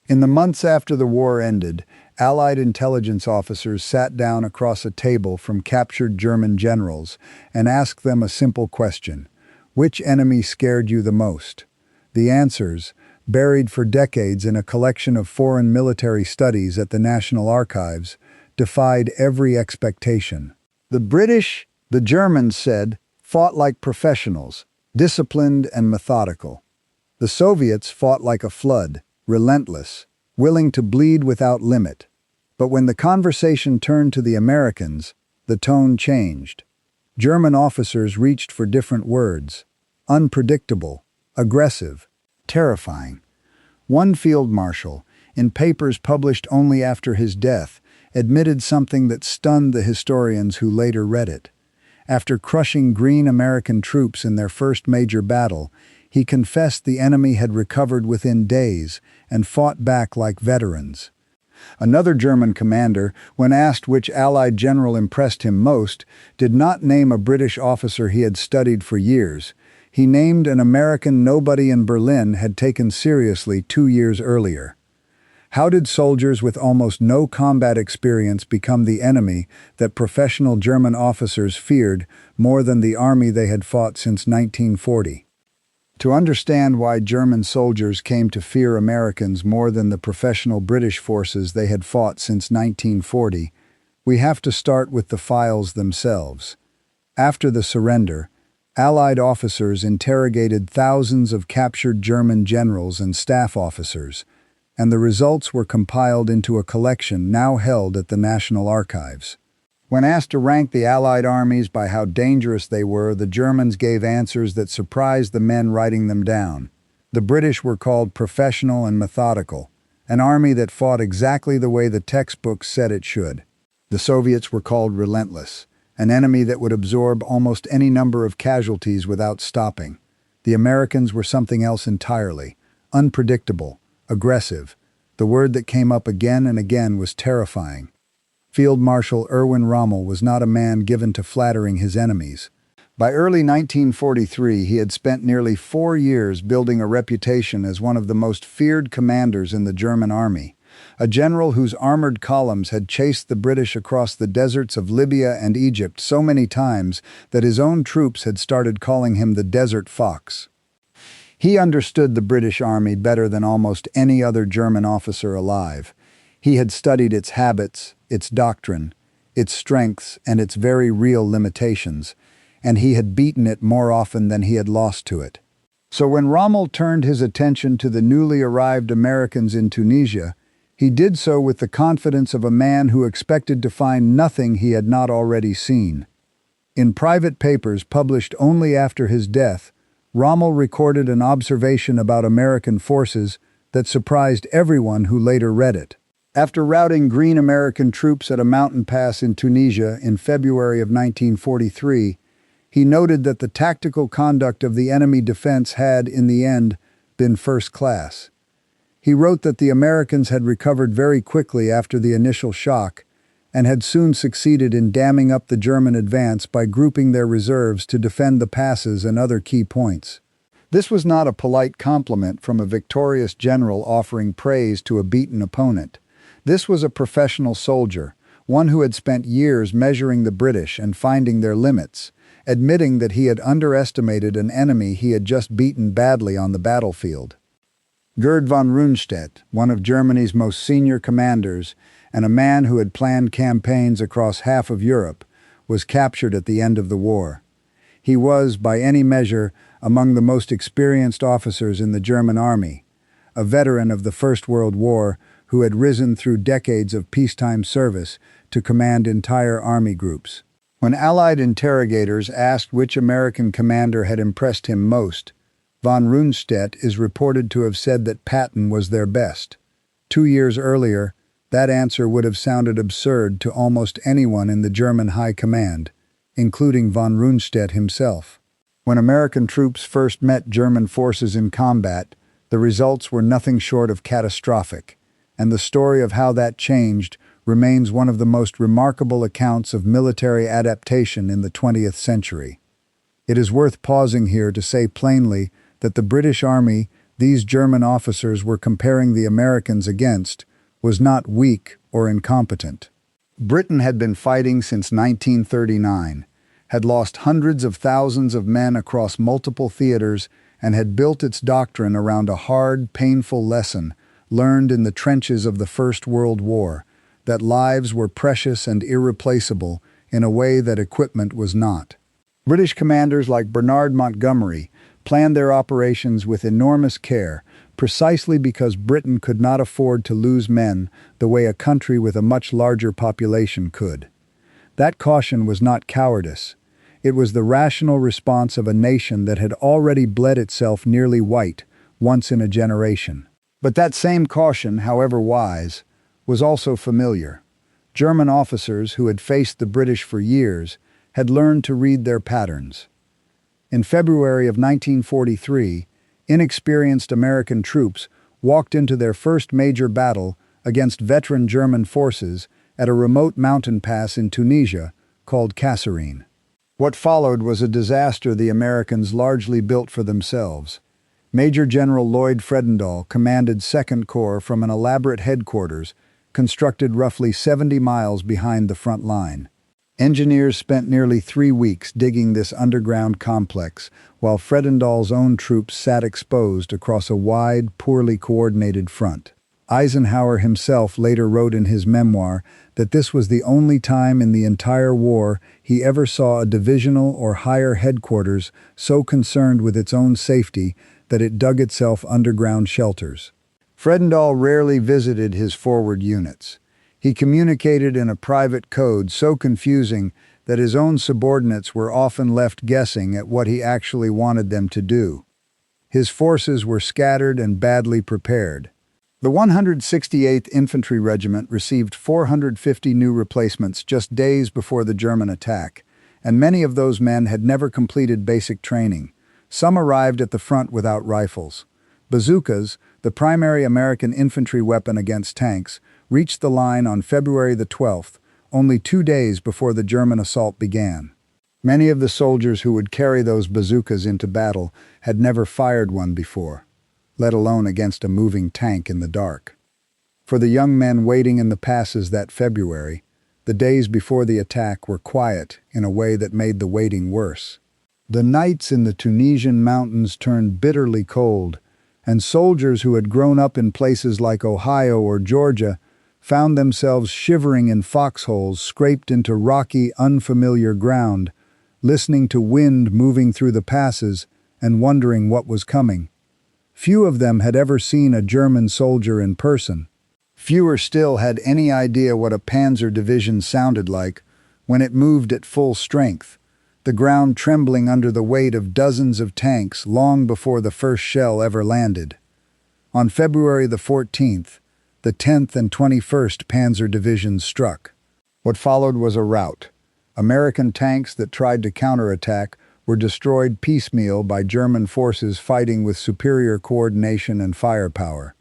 In the months after the war ended, Allied intelligence officers sat down across a table from captured German generals and asked them a simple question: which enemy scared you the most? The answers, buried for decades in a collection of foreign military studies at the National Archives, defied every expectation. The British, the Germans said, fought like professionals, disciplined and methodical. The Soviets fought like a flood, relentless, willing to bleed without limit. But when the conversation turned to the Americans, the tone changed. German officers reached for different words: unpredictable, aggressive, terrifying. One field marshal, in papers published only after his death, admitted something that stunned the historians who later read it. After crushing Green American troops in their first major battle, he confessed the enemy had recovered within days and fought back like veterans. Another German commander, when asked which Allied general impressed him most, did not name a British officer he had studied for years. He named an American nobody in Berlin had taken seriously 2 years earlier. How did soldiers with almost no combat experience become the enemy that professional German officers feared more than the army they had fought since 1940? To understand why German soldiers came to fear Americans more than the professional British forces they had fought since 1940, we have to start with the files themselves. After the surrender, Allied officers interrogated thousands of captured German generals and staff officers, and the results were compiled into a collection now held at the National Archives. When asked to rank the Allied armies by how dangerous they were, the Germans gave answers that surprised the men writing them down. The British were called professional and methodical, an army that fought exactly the way the textbooks said it should. The Soviets were called relentless, an enemy that would absorb almost any number of casualties without stopping. The Americans were something else entirely: unpredictable, aggressive. The word that came up again and again was terrifying. Field Marshal Erwin Rommel was not a man given to flattering his enemies. By early 1943, he had spent nearly 4 years building a reputation as one of the most feared commanders in the German army, a general whose armored columns had chased the British across the deserts of Libya and Egypt so many times that his own troops had started calling him the Desert Fox. He understood the British Army better than almost any other German officer alive. He had studied its habits, its doctrine, its strengths, and its very real limitations, and he had beaten it more often than he had lost to it. So when Rommel turned his attention to the newly arrived Americans in Tunisia, he did so with the confidence of a man who expected to find nothing he had not already seen. In private papers published only after his death, Rommel recorded an observation about American forces that surprised everyone who later read it. After routing Green American troops at a mountain pass in Tunisia in February of 1943, he noted that the tactical conduct of the enemy defense had, in the end, been first class. He wrote that the Americans had recovered very quickly after the initial shock and had soon succeeded in damming up the German advance by grouping their reserves to defend the passes and other key points. This was not a polite compliment from a victorious general offering praise to a beaten opponent. This was a professional soldier, one who had spent years measuring the British and finding their limits, admitting that he had underestimated an enemy he had just beaten badly on the battlefield. Gerd von Rundstedt, one of Germany's most senior commanders, and a man who had planned campaigns across half of Europe, was captured at the end of the war. He was, by any measure, among the most experienced officers in the German army, a veteran of the First World War who had risen through decades of peacetime service to command entire army groups. When Allied interrogators asked which American commander had impressed him most, von Rundstedt is reported to have said that Patton was their best. 2 years earlier, that answer would have sounded absurd to almost anyone in the German high command, including von Rundstedt himself. When American troops first met German forces in combat, the results were nothing short of catastrophic, and the story of how that changed remains one of the most remarkable accounts of military adaptation in the 20th century. It is worth pausing here to say plainly that the British Army these German officers were comparing the Americans against was not weak or incompetent. Britain had been fighting since 1939, had lost hundreds of thousands of men across multiple theaters, and had built its doctrine around a hard, painful lesson learned in the trenches of the First World War, that lives were precious and irreplaceable in a way that equipment was not. British commanders like Bernard Montgomery planned their operations with enormous care, precisely because Britain could not afford to lose men the way a country with a much larger population could. That caution was not cowardice. It was the rational response of a nation that had already bled itself nearly white once in a generation. But that same caution, however wise, was also familiar. German officers who had faced the British for years had learned to read their patterns. In February of 1943, inexperienced American troops walked into their first major battle against veteran German forces at a remote mountain pass in Tunisia called Kasserine. What followed was a disaster the Americans largely built for themselves. Major General Lloyd Fredendall commanded 2nd Corps from an elaborate headquarters constructed roughly 70 miles behind the front line. Engineers spent nearly 3 weeks digging this underground complex, while Fredendall's own troops sat exposed across a wide, poorly coordinated front. Eisenhower himself later wrote in his memoir that this was the only time in the entire war he ever saw a divisional or higher headquarters so concerned with its own safety that it dug itself underground shelters. Fredendall rarely visited his forward units. He communicated in a private code so confusing that his own subordinates were often left guessing at what he actually wanted them to do. His forces were scattered and badly prepared. The 168th Infantry Regiment received 450 new replacements just days before the German attack, and many of those men had never completed basic training. Some arrived at the front without rifles. Bazookas, the primary American infantry weapon against tanks, reached the line on February the 12th, only 2 days before the German assault began. Many of the soldiers who would carry those bazookas into battle had never fired one before, let alone against a moving tank in the dark. For the young men waiting in the passes that February, the days before the attack were quiet in a way that made the waiting worse. The nights in the Tunisian mountains turned bitterly cold, and soldiers who had grown up in places like Ohio or Georgia found themselves shivering in foxholes scraped into rocky, unfamiliar ground, listening to wind moving through the passes and wondering what was coming. Few of them had ever seen a German soldier in person. Fewer still had any idea what a panzer division sounded like when it moved at full strength, the ground trembling under the weight of dozens of tanks long before the first shell ever landed. On February the 14th, the 10th and 21st Panzer Divisions struck. What followed was a rout. American tanks that tried to counterattack were destroyed piecemeal by German forces fighting with superior coordination and firepower.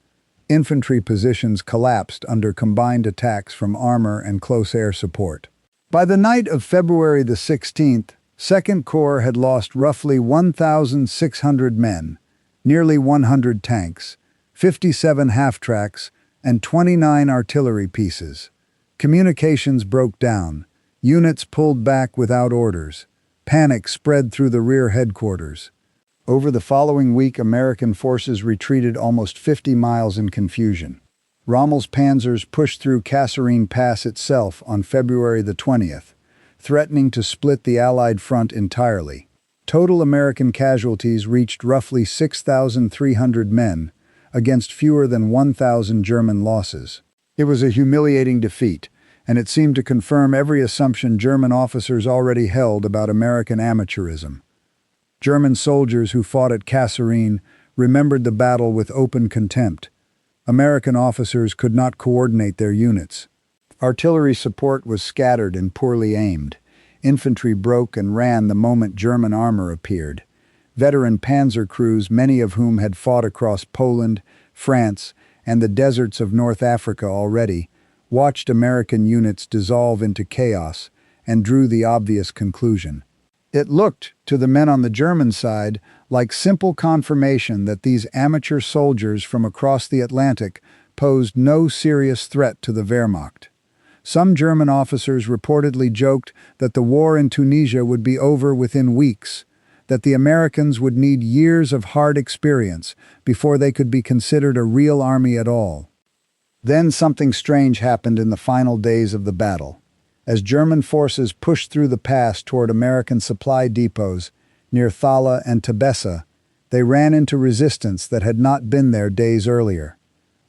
Infantry positions collapsed under combined attacks from armor and close air support. By the night of February the 16th, 2nd Corps had lost roughly 1,600 men, nearly 100 tanks, 57 half-tracks, and 29 artillery pieces. Communications broke down. Units pulled back without orders. Panic spread through the rear headquarters. Over the following week, American forces retreated almost 50 miles in confusion. Rommel's panzers pushed through Kasserine Pass itself on February the 20th, threatening to split the Allied front entirely. Total American casualties reached roughly 6,300 men, against fewer than 1,000 German losses. It was a humiliating defeat, and it seemed to confirm every assumption German officers already held about American amateurism. German soldiers who fought at Kasserine remembered the battle with open contempt. American officers could not coordinate their units. Artillery support was scattered and poorly aimed. Infantry broke and ran the moment German armor appeared. Veteran panzer crews, many of whom had fought across Poland, France, and the deserts of North Africa already, watched American units dissolve into chaos and drew the obvious conclusion: It looked, to the men on the German side, like simple confirmation that these amateur soldiers from across the Atlantic posed no serious threat to the Wehrmacht. Some German officers reportedly joked that the war in Tunisia would be over within weeks, that the Americans would need years of hard experience before they could be considered a real army at all. Then something strange happened in the final days of the battle. As German forces pushed through the pass toward American supply depots near Thala and Tabessa, they ran into resistance that had not been there days earlier.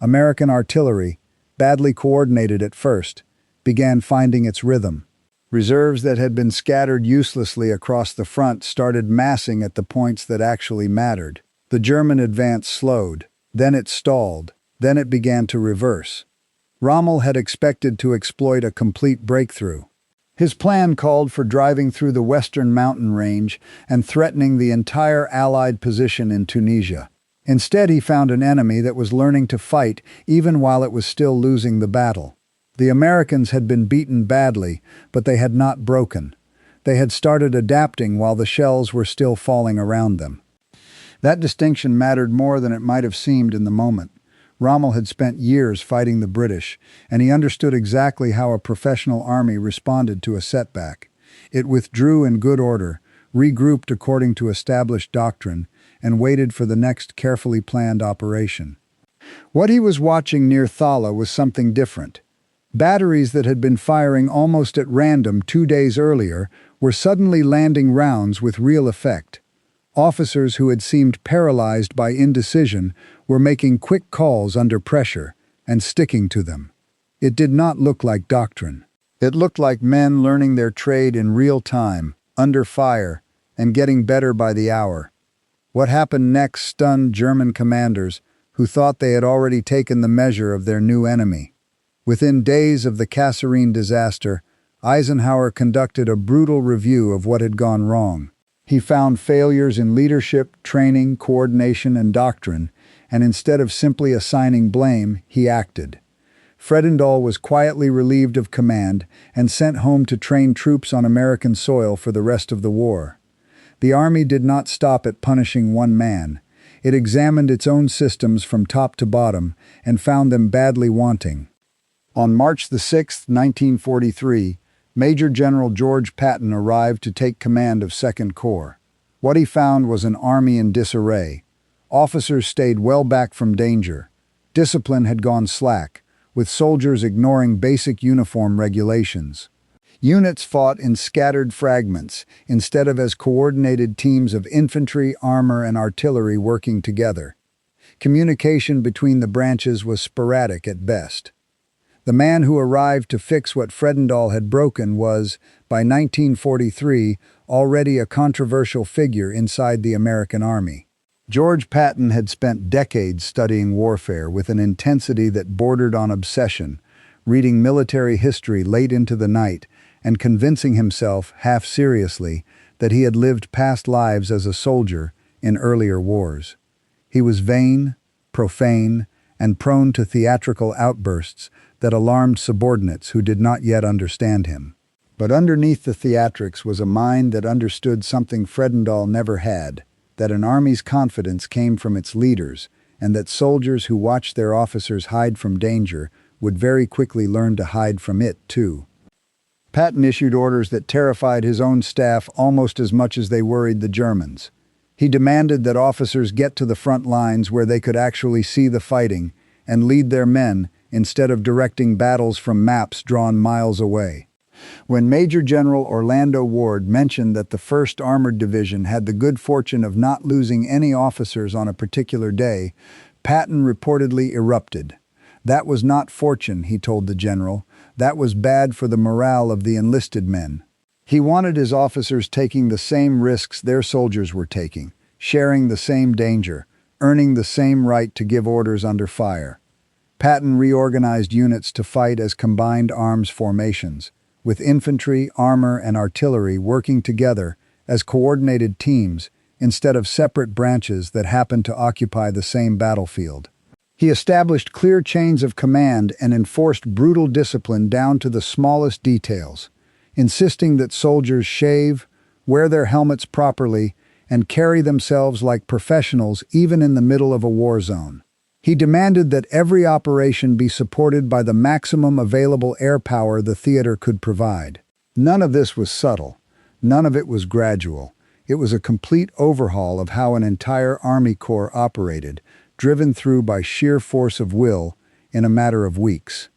American artillery, badly coordinated at first, began finding its rhythm. Reserves that had been scattered uselessly across the front started massing at the points that actually mattered. The German advance slowed, then it stalled, then it began to reverse. Rommel had expected to exploit a complete breakthrough. His plan called for driving through the western mountain range and threatening the entire Allied position in Tunisia. Instead, he found an enemy that was learning to fight even while it was still losing the battle. The Americans had been beaten badly, but they had not broken. They had started adapting while the shells were still falling around them. That distinction mattered more than it might have seemed in the moment. Rommel had spent years fighting the British, and he understood exactly how a professional army responded to a setback. It withdrew in good order, regrouped according to established doctrine, and waited for the next carefully planned operation. What he was watching near Thala was something different. Batteries that had been firing almost at random 2 days earlier were suddenly landing rounds with real effect. Officers who had seemed paralyzed by indecision were making quick calls under pressure and sticking to them. It did not look like doctrine. It looked like men learning their trade in real time, under fire, and getting better by the hour. What happened next stunned German commanders who thought they had already taken the measure of their new enemy. Within days of the Kasserine disaster, Eisenhower conducted a brutal review of what had gone wrong. He found failures in leadership, training, coordination, and doctrine, and instead of simply assigning blame, he acted. Fredendall was quietly relieved of command and sent home to train troops on American soil for the rest of the war. The Army did not stop at punishing one man. It examined its own systems from top to bottom and found them badly wanting. On March 6, 1943, Major General George Patton arrived to take command of 2nd Corps. What he found was an army in disarray. Officers stayed well back from danger. Discipline had gone slack, with soldiers ignoring basic uniform regulations. Units fought in scattered fragments instead of as coordinated teams of infantry, armor, and artillery working together. Communication between the branches was sporadic at best. The man who arrived to fix what Fredendall had broken was, by 1943, already a controversial figure inside the American Army. George Patton had spent decades studying warfare with an intensity that bordered on obsession, reading military history late into the night and convincing himself, half seriously, that he had lived past lives as a soldier in earlier wars. He was vain, profane, and prone to theatrical outbursts that alarmed subordinates who did not yet understand him. But underneath the theatrics was a mind that understood something Fredendall never had, that an army's confidence came from its leaders, and that soldiers who watched their officers hide from danger would very quickly learn to hide from it, too. Patton issued orders that terrified his own staff almost as much as they worried the Germans. He demanded that officers get to the front lines where they could actually see the fighting and lead their men instead of directing battles from maps drawn miles away. When Major General Orlando Ward mentioned that the 1st Armored Division had the good fortune of not losing any officers on a particular day, Patton reportedly erupted. That was not fortune, he told the general. That was bad for the morale of the enlisted men. He wanted his officers taking the same risks their soldiers were taking, sharing the same danger, earning the same right to give orders under fire. Patton reorganized units to fight as combined arms formations, with infantry, armor, and artillery working together as coordinated teams instead of separate branches that happened to occupy the same battlefield. He established clear chains of command and enforced brutal discipline down to the smallest details, insisting that soldiers shave, wear their helmets properly, and carry themselves like professionals even in the middle of a war zone. He demanded that every operation be supported by the maximum available air power the theater could provide. None of this was subtle. None of it was gradual. It was a complete overhaul of how an entire Army Corps operated, driven through by sheer force of will in a matter of weeks.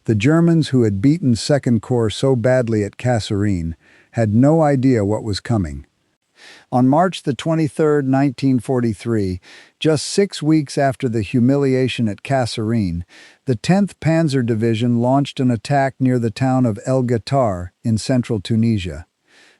The Germans, who had beaten Second Corps so badly at Kasserine, had no idea what was coming. On March the 23rd, 1943, just 6 weeks after the humiliation at Kasserine, the 10th Panzer Division launched an attack near the town of El Ghatar in central Tunisia.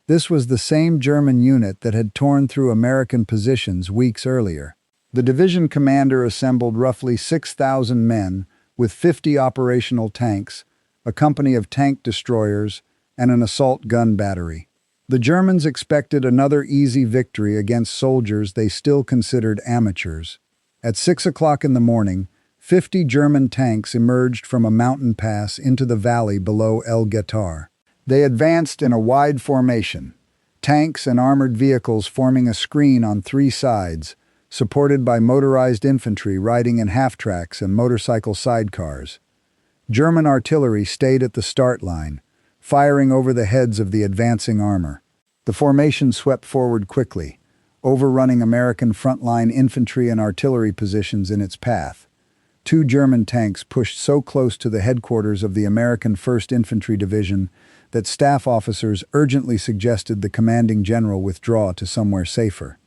This was the same German unit that had torn through American positions weeks earlier. The division commander assembled roughly 6,000 men, with 50 operational tanks, a company of tank destroyers, and an assault gun battery. The Germans expected another easy victory against soldiers they still considered amateurs. At 6 o'clock in the morning, 50 German tanks emerged from a mountain pass into the valley below El Ghatar. They advanced in a wide formation, tanks and armored vehicles forming a screen on 3 sides, supported by motorized infantry riding in half-tracks and motorcycle sidecars. German artillery stayed at the start line, firing over the heads of the advancing armor. The formation swept forward quickly, overrunning American frontline infantry and artillery positions in its path. 2 German tanks pushed so close to the headquarters of the American 1st Infantry Division that staff officers urgently suggested the commanding general withdraw to somewhere safer.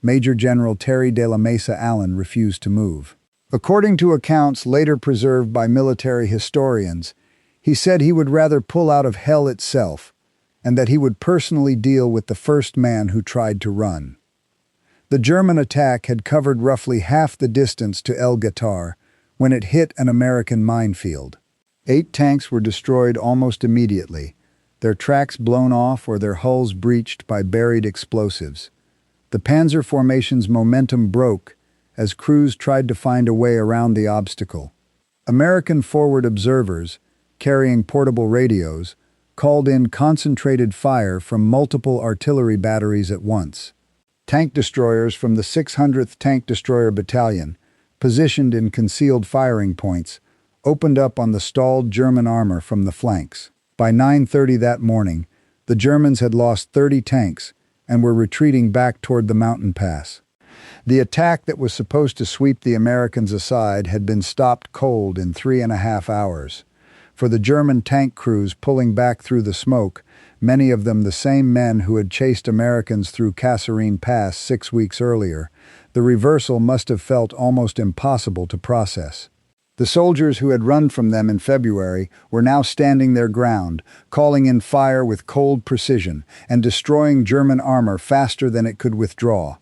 Major General Terry de la Mesa Allen refused to move. According to accounts later preserved by military historians, he said he would rather pull out of hell itself, and that he would personally deal with the first man who tried to run. The German attack had covered roughly half the distance to El Ghatar when it hit an American minefield. 8 tanks were destroyed almost immediately, their tracks blown off or their hulls breached by buried explosives. The panzer formation's momentum broke as crews tried to find a way around the obstacle. American forward observers, carrying portable radios, called in concentrated fire from multiple artillery batteries at once. Tank destroyers from the 600th Tank Destroyer Battalion, positioned in concealed firing points, opened up on the stalled German armor from the flanks. By 9:30 that morning, the Germans had lost 30 tanks and were retreating back toward the mountain pass. The attack that was supposed to sweep the Americans aside had been stopped cold in 3.5 hours. For the German tank crews pulling back through the smoke, many of them the same men who had chased Americans through Kasserine Pass 6 weeks earlier, the reversal must have felt almost impossible to process. The soldiers who had run from them in February were now standing their ground, calling in fire with cold precision and destroying German armor faster than it could withdraw.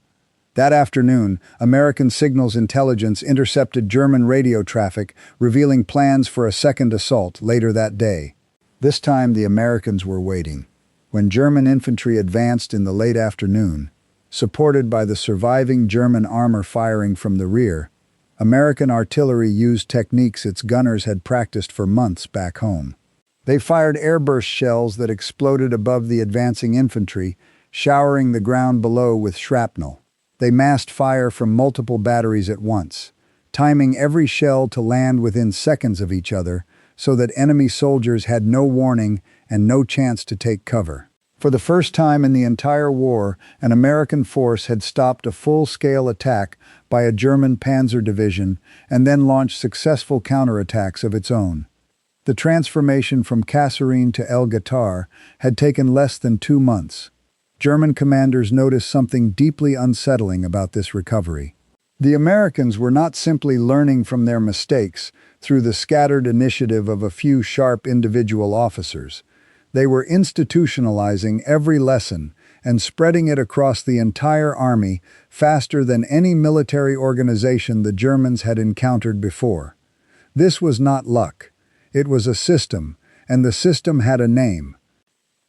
That afternoon, American signals intelligence intercepted German radio traffic, revealing plans for a second assault later that day. This time the Americans were waiting. When German infantry advanced in the late afternoon, supported by the surviving German armor firing from the rear, American artillery used techniques its gunners had practiced for months back home. They fired airburst shells that exploded above the advancing infantry, showering the ground below with shrapnel. They massed fire from multiple batteries at once, timing every shell to land within seconds of each other so that enemy soldiers had no warning and no chance to take cover. For the first time in the entire war, an American force had stopped a full-scale attack by a German panzer division and then launched successful counterattacks of its own. The transformation from Kasserine to El Ghatar had taken less than 2 months. German commanders noticed something deeply unsettling about this recovery. The Americans were not simply learning from their mistakes through the scattered initiative of a few sharp individual officers. They were institutionalizing every lesson and spreading it across the entire army faster than any military organization the Germans had encountered before. This was not luck. It was a system, and the system had a name.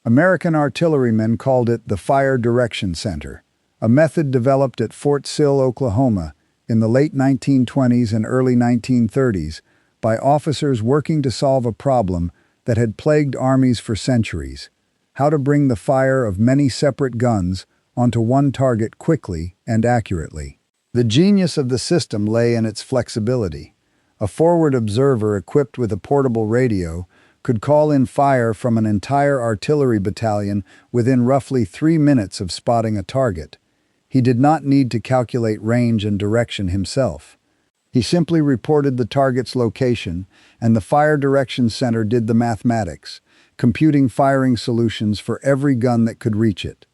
American artillerymen called it the Fire Direction Center, a method developed at Fort Sill, Oklahoma, in the late 1920s and early 1930s by officers working to solve a problem that had plagued armies for centuries: how to bring the fire of many separate guns onto one target quickly and accurately. The genius of the system lay in its flexibility. A forward observer equipped with a portable radio could call in fire from an entire artillery battalion within roughly 3 minutes of spotting a target. He did not need to calculate range and direction himself. He simply reported the target's location, and the Fire Direction Center did the mathematics, computing firing solutions for every gun that could reach it.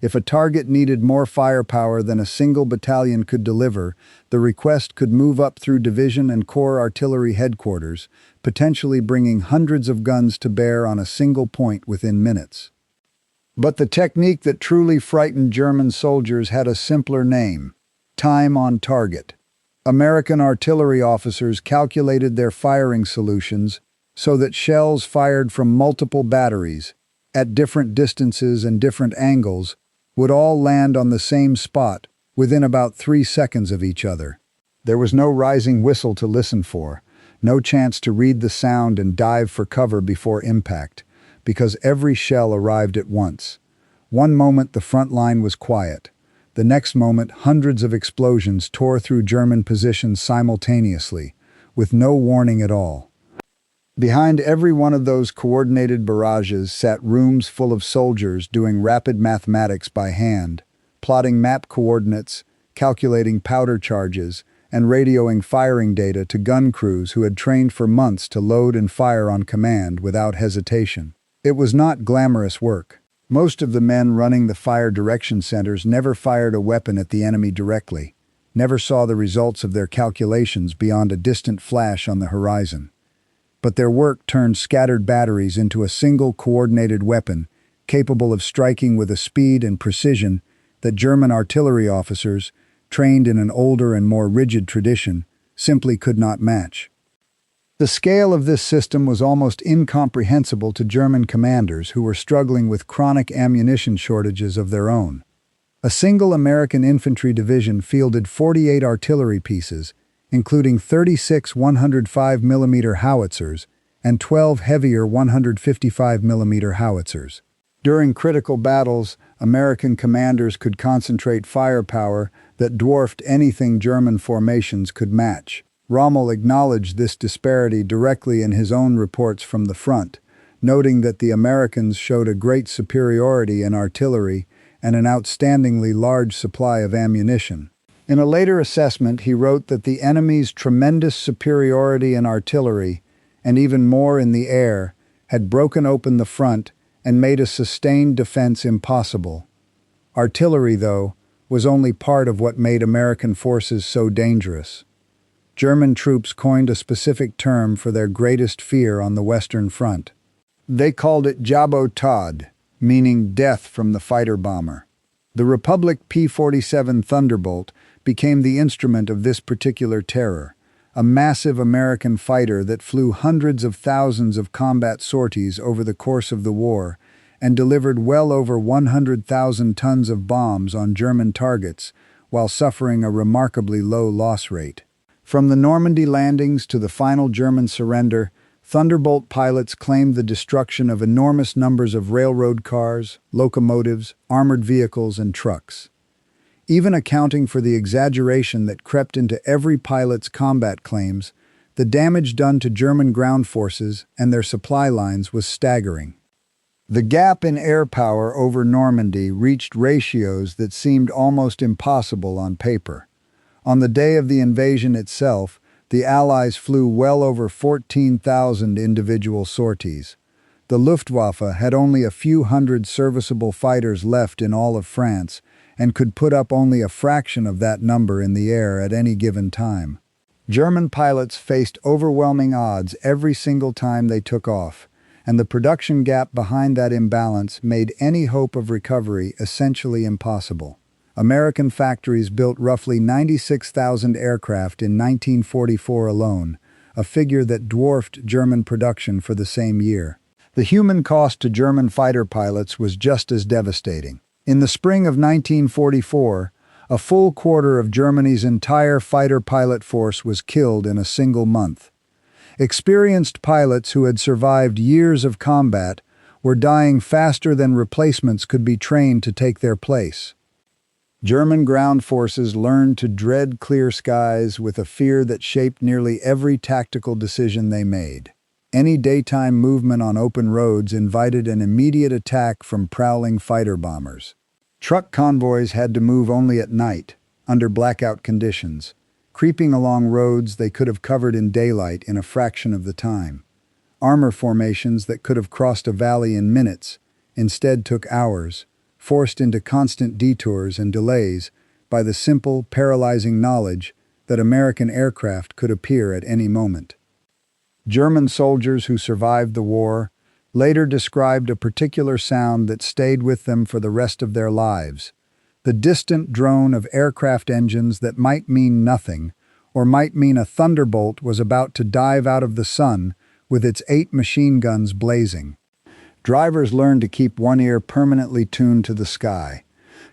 If a target needed more firepower than a single battalion could deliver, the request could move up through division and corps artillery headquarters, potentially bringing hundreds of guns to bear on a single point within minutes. But the technique that truly frightened German soldiers had a simpler name: time on target. American artillery officers calculated their firing solutions so that shells fired from multiple batteries, at different distances and different angles, would all land on the same spot within about 3 seconds of each other. There was no rising whistle to listen for, no chance to read the sound and dive for cover before impact, because every shell arrived at once. One moment the front line was quiet. The next moment, hundreds of explosions tore through German positions simultaneously, with no warning at all. Behind every one of those coordinated barrages sat rooms full of soldiers doing rapid mathematics by hand, plotting map coordinates, calculating powder charges, and radioing firing data to gun crews who had trained for months to load and fire on command without hesitation. It was not glamorous work. Most of the men running the fire direction centers never fired a weapon at the enemy directly, never saw the results of their calculations beyond a distant flash on the horizon. But their work turned scattered batteries into a single coordinated weapon, capable of striking with a speed and precision that German artillery officers, trained in an older and more rigid tradition, simply could not match. The scale of this system was almost incomprehensible to German commanders who were struggling with chronic ammunition shortages of their own. A single American infantry division fielded 48 artillery pieces, including 36 105mm howitzers and 12 heavier 155mm howitzers. During critical battles, American commanders could concentrate firepower that dwarfed anything German formations could match. Rommel acknowledged this disparity directly in his own reports from the front, noting that the Americans showed a great superiority in artillery and an outstandingly large supply of ammunition. In a later assessment, he wrote that the enemy's tremendous superiority in artillery, and even more in the air, had broken open the front and made a sustained defense impossible. Artillery, though, was only part of what made American forces so dangerous. German troops coined a specific term for their greatest fear on the Western Front. They called it Jabo Tod, meaning death from the fighter bomber. The Republic P-47 Thunderbolt became the instrument of this particular terror, a massive American fighter that flew hundreds of thousands of combat sorties over the course of the war and delivered well over 100,000 tons of bombs on German targets while suffering a remarkably low loss rate. From the Normandy landings to the final German surrender, Thunderbolt pilots claimed the destruction of enormous numbers of railroad cars, locomotives, armored vehicles, and trucks. Even accounting for the exaggeration that crept into every pilot's combat claims, the damage done to German ground forces and their supply lines was staggering. The gap in air power over Normandy reached ratios that seemed almost impossible on paper. On the day of the invasion itself, the Allies flew well over 14,000 individual sorties. The Luftwaffe had only a few hundred serviceable fighters left in all of France and could put up only a fraction of that number in the air at any given time. German pilots faced overwhelming odds every single time they took off, and the production gap behind that imbalance made any hope of recovery essentially impossible. American factories built roughly 96,000 aircraft in 1944 alone, a figure that dwarfed German production for the same year. The human cost to German fighter pilots was just as devastating. In the spring of 1944, a full quarter of Germany's entire fighter pilot force was killed in a single month. Experienced pilots who had survived years of combat were dying faster than replacements could be trained to take their place. German ground forces learned to dread clear skies with a fear that shaped nearly every tactical decision they made. Any daytime movement on open roads invited an immediate attack from prowling fighter bombers. Truck convoys had to move only at night, under blackout conditions, creeping along roads they could have covered in daylight in a fraction of the time. Armor formations that could have crossed a valley in minutes instead took hours, forced into constant detours and delays by the simple, paralyzing knowledge that American aircraft could appear at any moment. German soldiers who survived the war later described a particular sound that stayed with them for the rest of their lives, the distant drone of aircraft engines that might mean nothing, or might mean a thunderbolt was about to dive out of the sun with its 8 machine guns blazing. Drivers learned to keep one ear permanently tuned to the sky.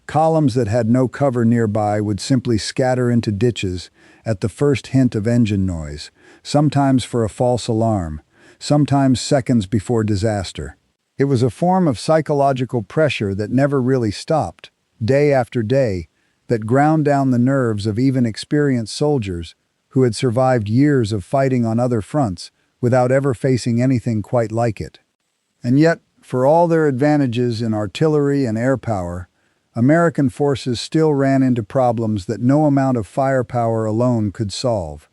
Columns that had no cover nearby would simply scatter into ditches at the first hint of engine noise, sometimes for a false alarm, sometimes seconds before disaster. It was a form of psychological pressure that never really stopped, day after day, that ground down the nerves of even experienced soldiers who had survived years of fighting on other fronts without ever facing anything quite like it. And yet, for all their advantages in artillery and air power, American forces still ran into problems that no amount of firepower alone could solve.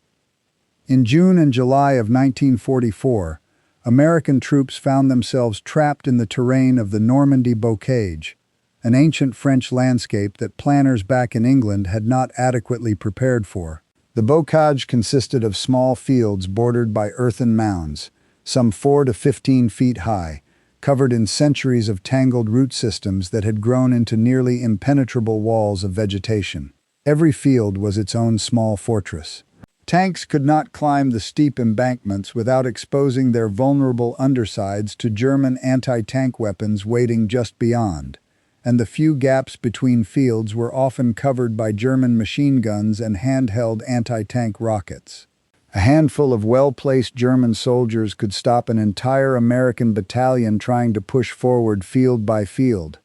In June and July of 1944, American troops found themselves trapped in the terrain of the Normandy Bocage, an ancient French landscape that planners back in England had not adequately prepared for. The bocage consisted of small fields bordered by earthen mounds, some 4 to 15 feet high, covered in centuries of tangled root systems that had grown into nearly impenetrable walls of vegetation. Every field was its own small fortress. Tanks could not climb the steep embankments without exposing their vulnerable undersides to German anti-tank weapons waiting just beyond, and the few gaps between fields were often covered by German machine guns and handheld anti-tank rockets. A handful of well-placed German soldiers could stop an entire American battalion trying to push forward field by field.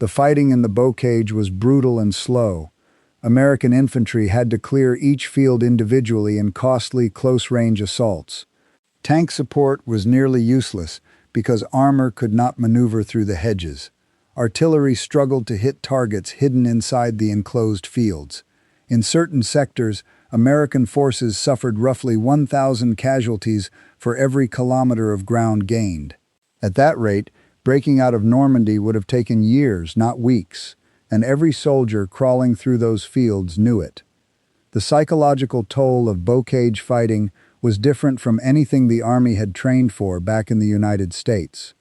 The fighting in the bocage was brutal and slow. American infantry had to clear each field individually in costly close-range assaults. Tank support was nearly useless because armor could not maneuver through the hedges. Artillery struggled to hit targets hidden inside the enclosed fields. In certain sectors, American forces suffered roughly 1,000 casualties for every kilometer of ground gained. At that rate, breaking out of Normandy would have taken years, not weeks, and every soldier crawling through those fields knew it. The psychological toll of bocage fighting was different from anything the Army had trained for back in the United States.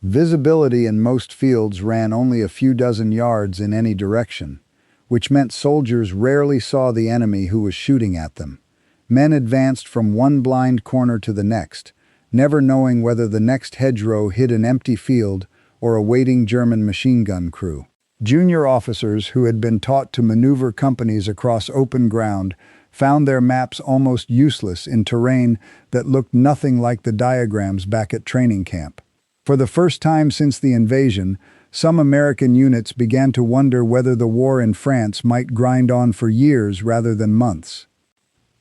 Visibility in most fields ran only a few dozen yards in any direction, which meant soldiers rarely saw the enemy who was shooting at them. Men advanced from one blind corner to the next, never knowing whether the next hedgerow hid an empty field or a waiting German machine gun crew. Junior officers who had been taught to maneuver companies across open ground found their maps almost useless in terrain that looked nothing like the diagrams back at training camp. For the first time since the invasion, some American units began to wonder whether the war in France might grind on for years rather than months.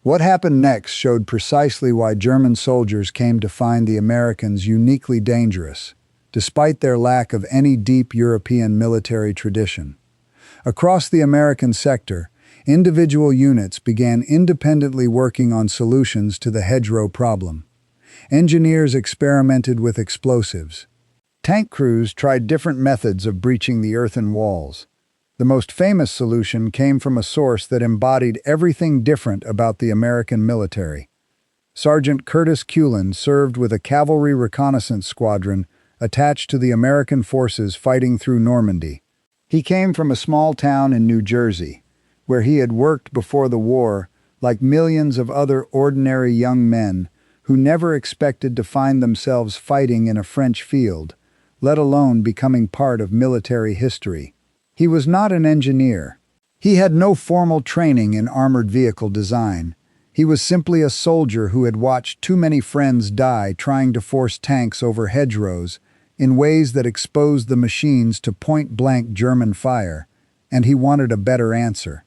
What happened next showed precisely why German soldiers came to find the Americans uniquely dangerous, despite their lack of any deep European military tradition. Across the American sector, individual units began independently working on solutions to the hedgerow problem. Engineers experimented with explosives. Tank crews tried different methods of breaching the earthen walls. The most famous solution came from a source that embodied everything different about the American military. Sergeant Curtis Cullen served with a cavalry reconnaissance squadron attached to the American forces fighting through Normandy. He came from a small town in New Jersey, where he had worked before the war, like millions of other ordinary young men who never expected to find themselves fighting in a French field, let alone becoming part of military history. He was not an engineer. He had no formal training in armored vehicle design. He was simply a soldier who had watched too many friends die trying to force tanks over hedgerows, in ways that exposed the machines to point-blank German fire, and he wanted a better answer.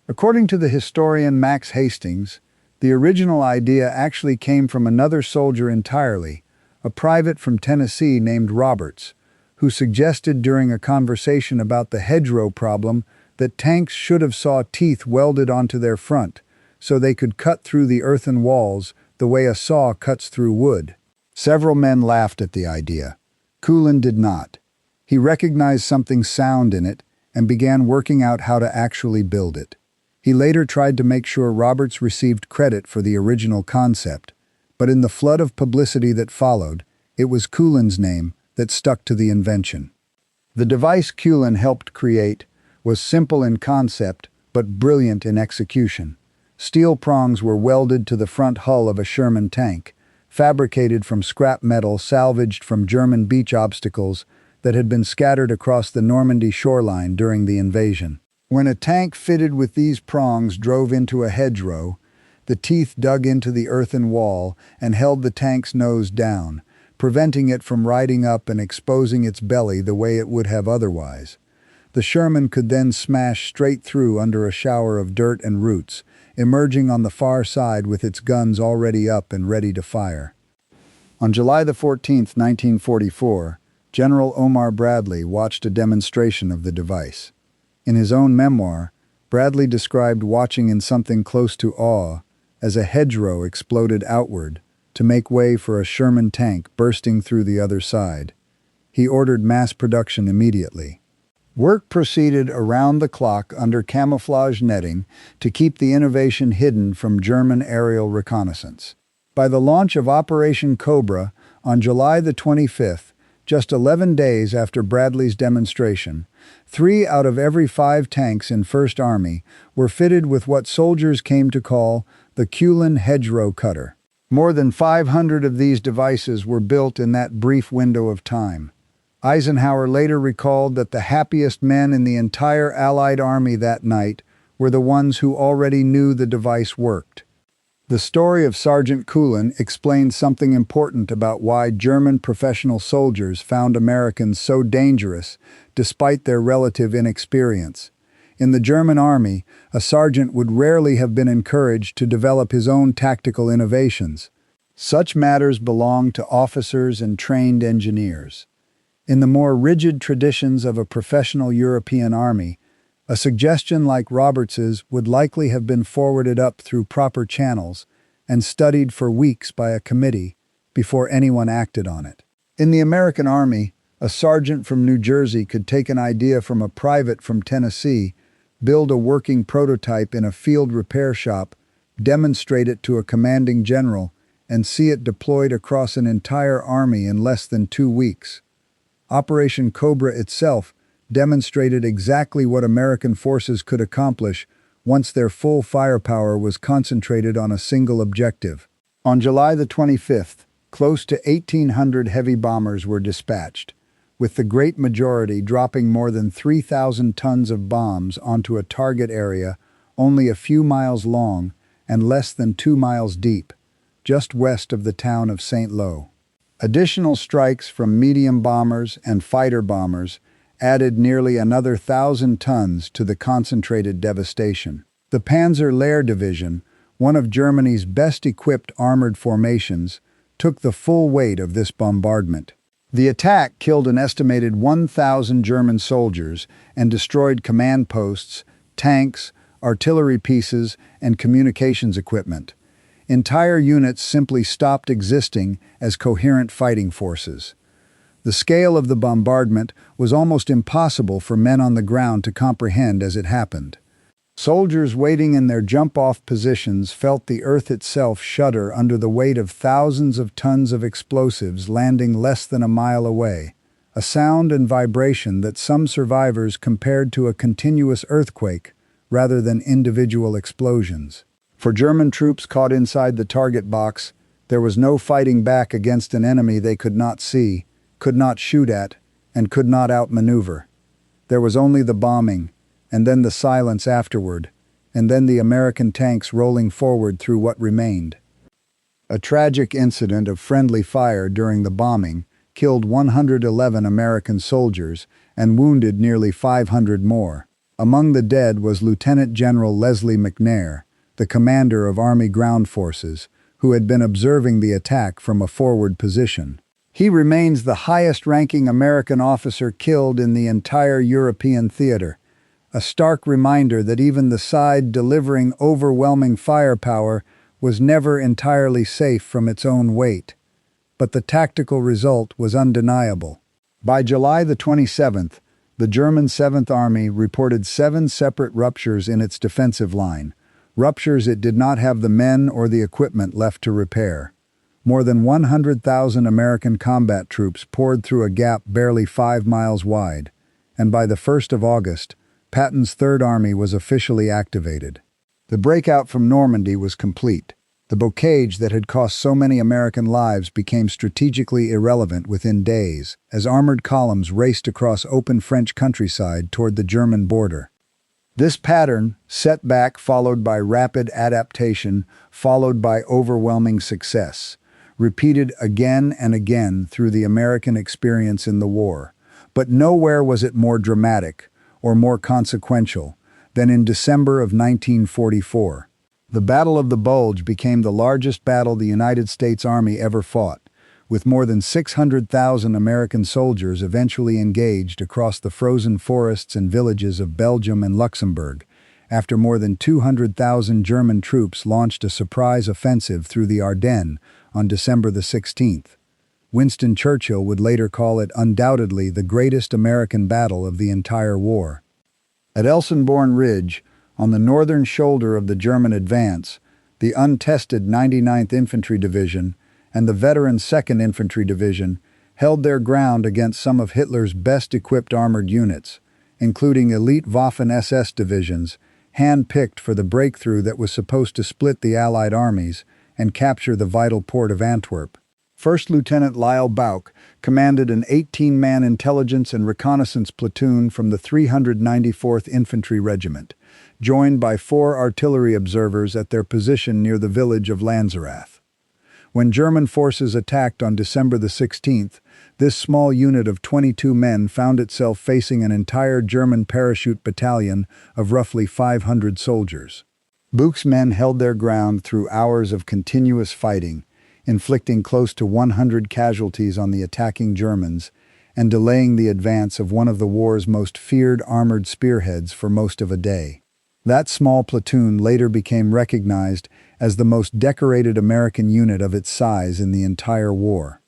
According to the historian Max Hastings, the original idea actually came from another soldier entirely, a private from Tennessee named Roberts, who suggested during a conversation about the hedgerow problem that tanks should have saw teeth welded onto their front, so they could cut through the earthen walls the way a saw cuts through wood. Several men laughed at the idea. Kulin did not. He recognized something sound in it and began working out how to actually build it. He later tried to make sure Roberts received credit for the original concept, but in the flood of publicity that followed, it was Kulin's name that stuck to the invention. The device Kulin helped create was simple in concept but brilliant in execution. Steel prongs were welded to the front hull of a Sherman tank, fabricated from scrap metal salvaged from German beach obstacles that had been scattered across the Normandy shoreline during the invasion. When a tank fitted with these prongs drove into a hedgerow, the teeth dug into the earthen wall and held the tank's nose down, preventing it from riding up and exposing its belly the way it would have otherwise. The Sherman could then smash straight through under a shower of dirt and roots, emerging on the far side with its guns already up and ready to fire. On July 14, 1944, General Omar Bradley watched a demonstration of the device. In his own memoir, Bradley described watching in something close to awe as a hedgerow exploded outward to make way for a Sherman tank bursting through the other side. He ordered mass production immediately. Work proceeded around the clock under camouflage netting to keep the innovation hidden from German aerial reconnaissance. By the launch of Operation Cobra on July 25th, just 11 days after Bradley's demonstration, 3 out of every 5 tanks in First Army were fitted with what soldiers came to call the Kulin hedgerow cutter. More than 500 of these devices were built in that brief window of time. Eisenhower later recalled that the happiest men in the entire Allied army that night were the ones who already knew the device worked. The story of Sergeant Kulin explains something important about why German professional soldiers found Americans so dangerous despite their relative inexperience. In the German army, a sergeant would rarely have been encouraged to develop his own tactical innovations. Such matters belong to officers and trained engineers. In the more rigid traditions of a professional European army, a suggestion like Roberts's would likely have been forwarded up through proper channels and studied for weeks by a committee before anyone acted on it. In the American Army, a sergeant from New Jersey could take an idea from a private from Tennessee, build a working prototype in a field repair shop, demonstrate it to a commanding general, and see it deployed across an entire army in less than 2 weeks. Operation Cobra itself demonstrated exactly what American forces could accomplish once their full firepower was concentrated on a single objective. On July 25th, close to 1,800 heavy bombers were dispatched, with the great majority dropping more than 3,000 tons of bombs onto a target area only a few miles long and less than 2 miles deep, just west of the town of St. Lo. Additional strikes from medium bombers and fighter bombers added nearly another 1,000 tons to the concentrated devastation. The Panzer Lehr Division, one of Germany's best-equipped armored formations, took the full weight of this bombardment. The attack killed an estimated 1,000 German soldiers and destroyed command posts, tanks, artillery pieces, and communications equipment. Entire units simply stopped existing as coherent fighting forces. The scale of the bombardment was almost impossible for men on the ground to comprehend as it happened. Soldiers waiting in their jump-off positions felt the earth itself shudder under the weight of thousands of tons of explosives landing less than a mile away, a sound and vibration that some survivors compared to a continuous earthquake rather than individual explosions. For German troops caught inside the target box, there was no fighting back against an enemy they could not see, could not shoot at, and could not outmaneuver. There was only the bombing, and then the silence afterward, and then the American tanks rolling forward through what remained. A tragic incident of friendly fire during the bombing killed 111 American soldiers and wounded nearly 500 more. Among the dead was Lieutenant General Leslie McNair, the commander of Army Ground Forces, who had been observing the attack from a forward position. He remains the highest-ranking American officer killed in the entire European theater, a stark reminder that even the side delivering overwhelming firepower was never entirely safe from its own weight. But the tactical result was undeniable. By July the 27th, the German 7th Army reported 7 separate ruptures in its defensive line, ruptures it did not have the men or the equipment left to repair. More than 100,000 American combat troops poured through a gap barely 5 miles wide, and by the 1st of August, Patton's Third Army was officially activated. The breakout from Normandy was complete. The blockade that had cost so many American lives became strategically irrelevant within days, as armored columns raced across open French countryside toward the German border. This pattern, setback followed by rapid adaptation, followed by overwhelming success, repeated again and again through the American experience in the war. But nowhere was it more dramatic or more consequential than in December of 1944. The Battle of the Bulge became the largest battle the United States Army ever fought, with more than 600,000 American soldiers eventually engaged across the frozen forests and villages of Belgium and Luxembourg, after more than 200,000 German troops launched a surprise offensive through the Ardennes on December the 16th. Winston Churchill would later call it undoubtedly the greatest American battle of the entire war. At Elsenborn Ridge, on the northern shoulder of the German advance, the untested 99th Infantry Division and the veteran 2nd Infantry Division held their ground against some of Hitler's best-equipped armored units, including elite Waffen-SS divisions, hand-picked for the breakthrough that was supposed to split the Allied armies and capture the vital port of Antwerp. First Lieutenant Lyle Bouck commanded an 18-man intelligence and reconnaissance platoon from the 394th Infantry Regiment, joined by 4 artillery observers at their position near the village of Lanzerath. When German forces attacked on December the 16th, this small unit of 22 men found itself facing an entire German parachute battalion of roughly 500 soldiers. Bouck's men held their ground through hours of continuous fighting, inflicting close to 100 casualties on the attacking Germans and delaying the advance of one of the war's most feared armored spearheads for most of a day. That small platoon later became recognized as the most decorated American unit of its size in the entire war.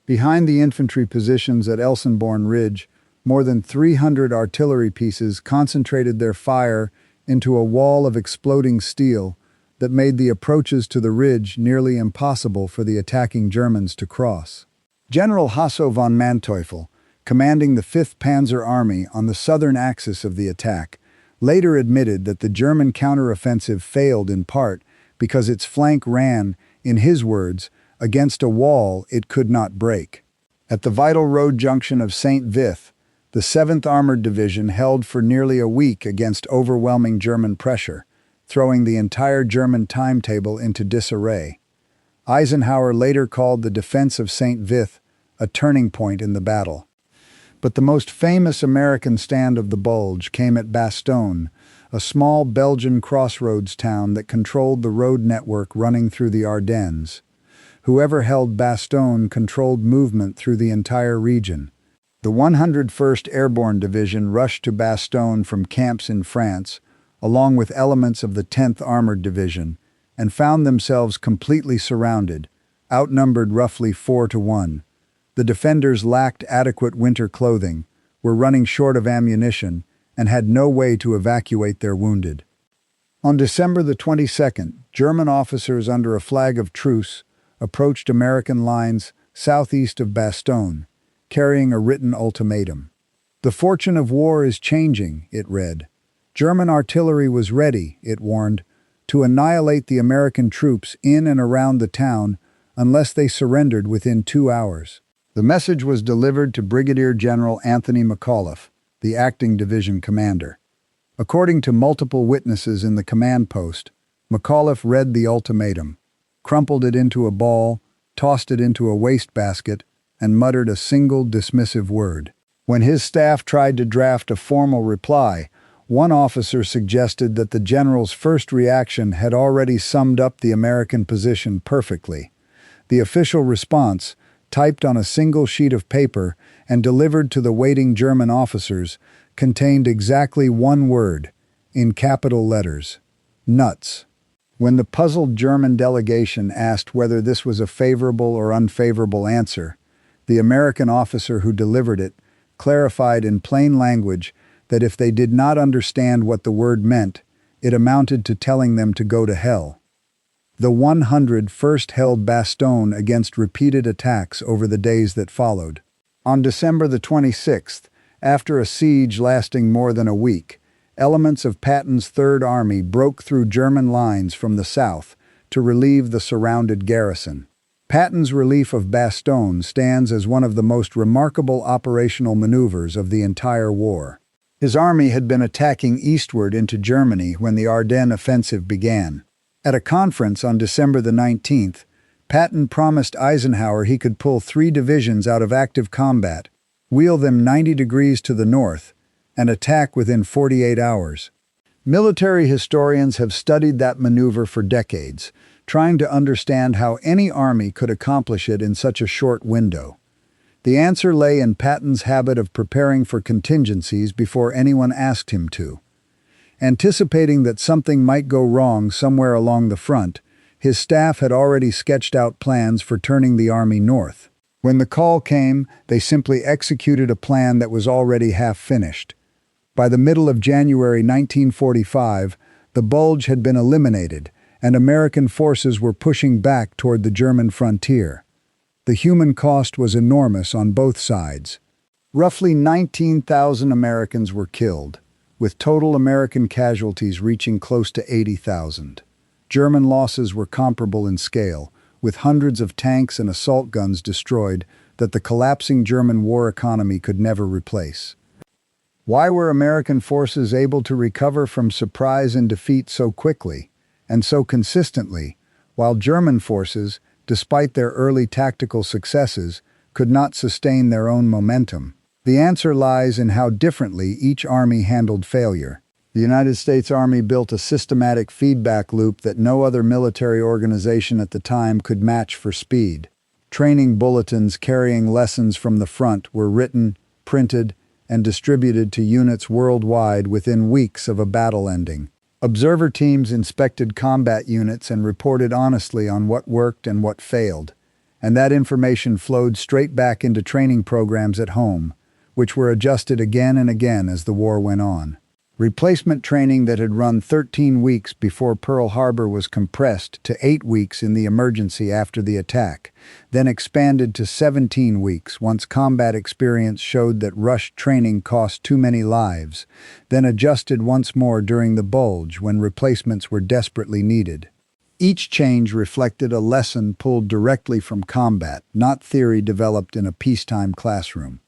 Behind the infantry positions at Elsenborn Ridge, more than 300 artillery pieces concentrated their fire into a wall of exploding steel that made the approaches to the ridge nearly impossible for the attacking Germans to cross. General Hasso von Manteuffel, commanding the 5th Panzer Army on the southern axis of the attack, later admitted that the German counteroffensive failed in part because its flank ran, in his words, against a wall it could not break. At the vital road junction of St. Vith, the 7th Armored Division held for nearly a week against overwhelming German pressure, throwing the entire German timetable into disarray. Eisenhower later called the defense of St. Vith a turning point in the battle. But the most famous American stand of the Bulge came at Bastogne, a small Belgian crossroads town that controlled the road network running through the Ardennes. Whoever held Bastogne controlled movement through the entire region. The 101st Airborne Division rushed to Bastogne from camps in France, along with elements of the 10th Armored Division, and found themselves completely surrounded, outnumbered roughly 4-1. The defenders lacked adequate winter clothing, were running short of ammunition, and had no way to evacuate their wounded. On December the 22nd, German officers under a flag of truce approached American lines southeast of Bastogne, carrying a written ultimatum. "The fortune of war is changing," it read. German artillery was ready, it warned, to annihilate the American troops in and around the town unless they surrendered within 2 hours. The message was delivered to Brigadier General Anthony McAuliffe, the acting division commander. According to multiple witnesses in the command post, McAuliffe read the ultimatum, crumpled it into a ball, tossed it into a wastebasket, and muttered a single dismissive word. When his staff tried to draft a formal reply, one officer suggested that the general's first reaction had already summed up the American position perfectly. The official response, typed on a single sheet of paper and delivered to the waiting German officers, contained exactly one word, in capital letters: nuts. When the puzzled German delegation asked whether this was a favorable or unfavorable answer, the American officer who delivered it clarified in plain language that if they did not understand what the word meant, it amounted to telling them to go to hell. The 100 first held Bastogne against repeated attacks over the days that followed. On December the 26th, after a siege lasting more than a week, elements of Patton's Third Army broke through German lines from the south to relieve the surrounded garrison. Patton's relief of Bastogne stands as one of the most remarkable operational maneuvers of the entire war. His army had been attacking eastward into Germany when the Ardennes offensive began. At a conference on December the 19th, Patton promised Eisenhower he could pull 3 divisions out of active combat, wheel them 90 degrees to the north, and attack within 48 hours. Military historians have studied that maneuver for decades, trying to understand how any army could accomplish it in such a short window. The answer lay in Patton's habit of preparing for contingencies before anyone asked him to. Anticipating that something might go wrong somewhere along the front, his staff had already sketched out plans for turning the army north. When the call came, they simply executed a plan that was already half finished. By the middle of January 1945, the Bulge had been eliminated, and American forces were pushing back toward the German frontier. The human cost was enormous on both sides. Roughly 19,000 Americans were killed, with total American casualties reaching close to 80,000. German losses were comparable in scale, with hundreds of tanks and assault guns destroyed that the collapsing German war economy could never replace. Why were American forces able to recover from surprise and defeat so quickly and so consistently, while German forces, despite their early tactical successes, could not sustain their own momentum? The answer lies in how differently each army handled failure. The United States Army built a systematic feedback loop that no other military organization at the time could match for speed. Training bulletins carrying lessons from the front were written, printed, and distributed to units worldwide within weeks of a battle ending. Observer teams inspected combat units and reported honestly on what worked and what failed, and that information flowed straight back into training programs at home, which were adjusted again and again as the war went on. Replacement training that had run 13 weeks before Pearl Harbor was compressed to 8 weeks in the emergency after the attack, then expanded to 17 weeks once combat experience showed that rushed training cost too many lives, then adjusted once more during the Bulge when replacements were desperately needed. Each change reflected a lesson pulled directly from combat, not theory developed in a peacetime classroom.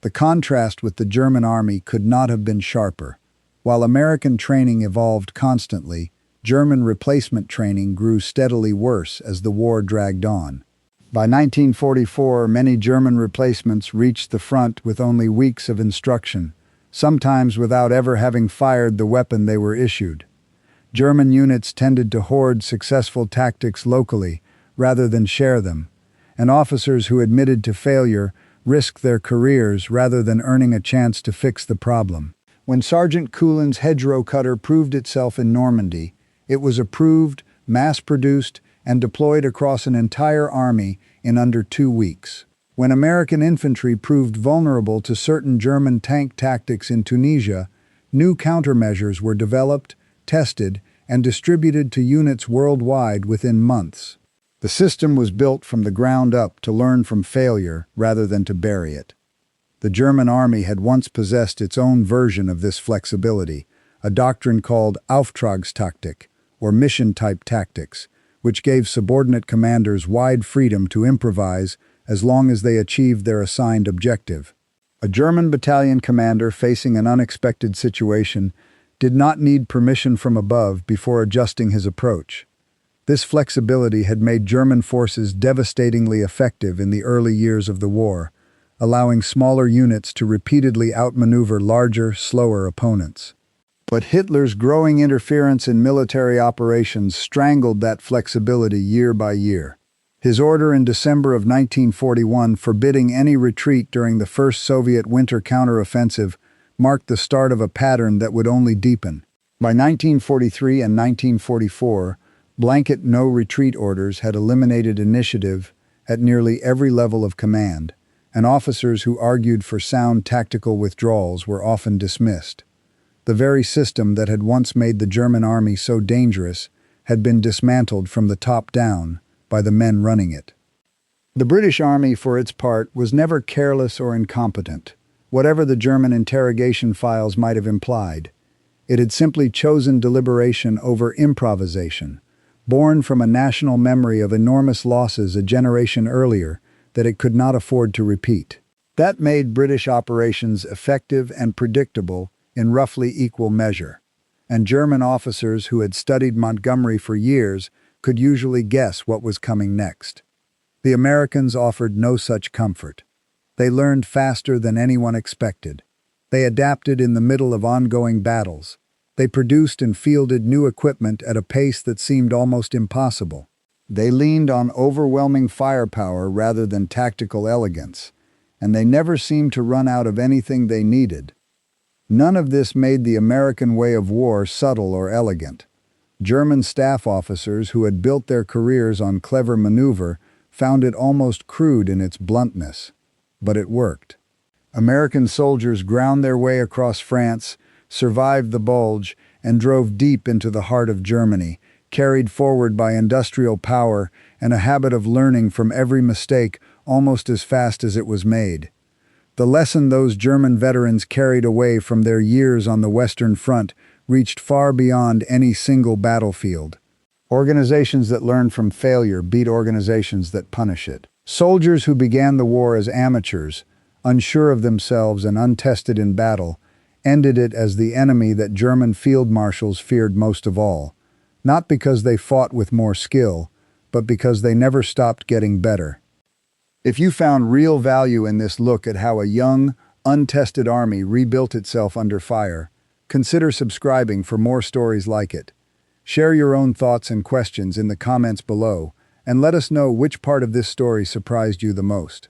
The contrast with the German army could not have been sharper. While American training evolved constantly, German replacement training grew steadily worse as the war dragged on. By 1944, many German replacements reached the front with only weeks of instruction, sometimes without ever having fired the weapon they were issued. German units tended to hoard successful tactics locally rather than share them, and officers who admitted to failure risked their careers rather than earning a chance to fix the problem. When Sergeant Coulin's hedgerow cutter proved itself in Normandy, it was approved, mass-produced, and deployed across an entire army in under 2 weeks. When American infantry proved vulnerable to certain German tank tactics in Tunisia, new countermeasures were developed, tested, and distributed to units worldwide within months. The system was built from the ground up to learn from failure rather than to bury it. The German army had once possessed its own version of this flexibility, a doctrine called Auftragstaktik, or mission-type tactics, which gave subordinate commanders wide freedom to improvise as long as they achieved their assigned objective. A German battalion commander facing an unexpected situation did not need permission from above before adjusting his approach. This flexibility had made German forces devastatingly effective in the early years of the war, allowing smaller units to repeatedly outmaneuver larger, slower opponents. But Hitler's growing interference in military operations strangled that flexibility year by year. His order in December of 1941 forbidding any retreat during the first Soviet winter counteroffensive marked the start of a pattern that would only deepen. By 1943 and 1944, blanket no-retreat orders had eliminated initiative at nearly every level of command, and officers who argued for sound tactical withdrawals were often dismissed. The very system that had once made the German army so dangerous had been dismantled from the top down by the men running it. The British Army, for its part, was never careless or incompetent, whatever the German interrogation files might have implied. It had simply chosen deliberation over improvisation, born from a national memory of enormous losses a generation earlier that it could not afford to repeat. That made British operations effective and predictable in roughly equal measure, and German officers who had studied Montgomery for years could usually guess what was coming next. The Americans offered no such comfort. They learned faster than anyone expected. They adapted in the middle of ongoing battles. They produced and fielded new equipment at a pace that seemed almost impossible. They leaned on overwhelming firepower rather than tactical elegance, and they never seemed to run out of anything they needed. None of this made the American way of war subtle or elegant. German staff officers who had built their careers on clever maneuver found it almost crude in its bluntness. But it worked. American soldiers ground their way across France, survived the Bulge, and drove deep into the heart of Germany, carried forward by industrial power and a habit of learning from every mistake almost as fast as it was made. The lesson those German veterans carried away from their years on the Western Front reached far beyond any single battlefield. Organizations that learn from failure beat organizations that punish it. Soldiers who began the war as amateurs, unsure of themselves and untested in battle, ended it as the enemy that German field marshals feared most of all, not because they fought with more skill, but because they never stopped getting better. If you found real value in this look at how a young, untested army rebuilt itself under fire, consider subscribing for more stories like it. Share your own thoughts and questions in the comments below, and let us know which part of this story surprised you the most.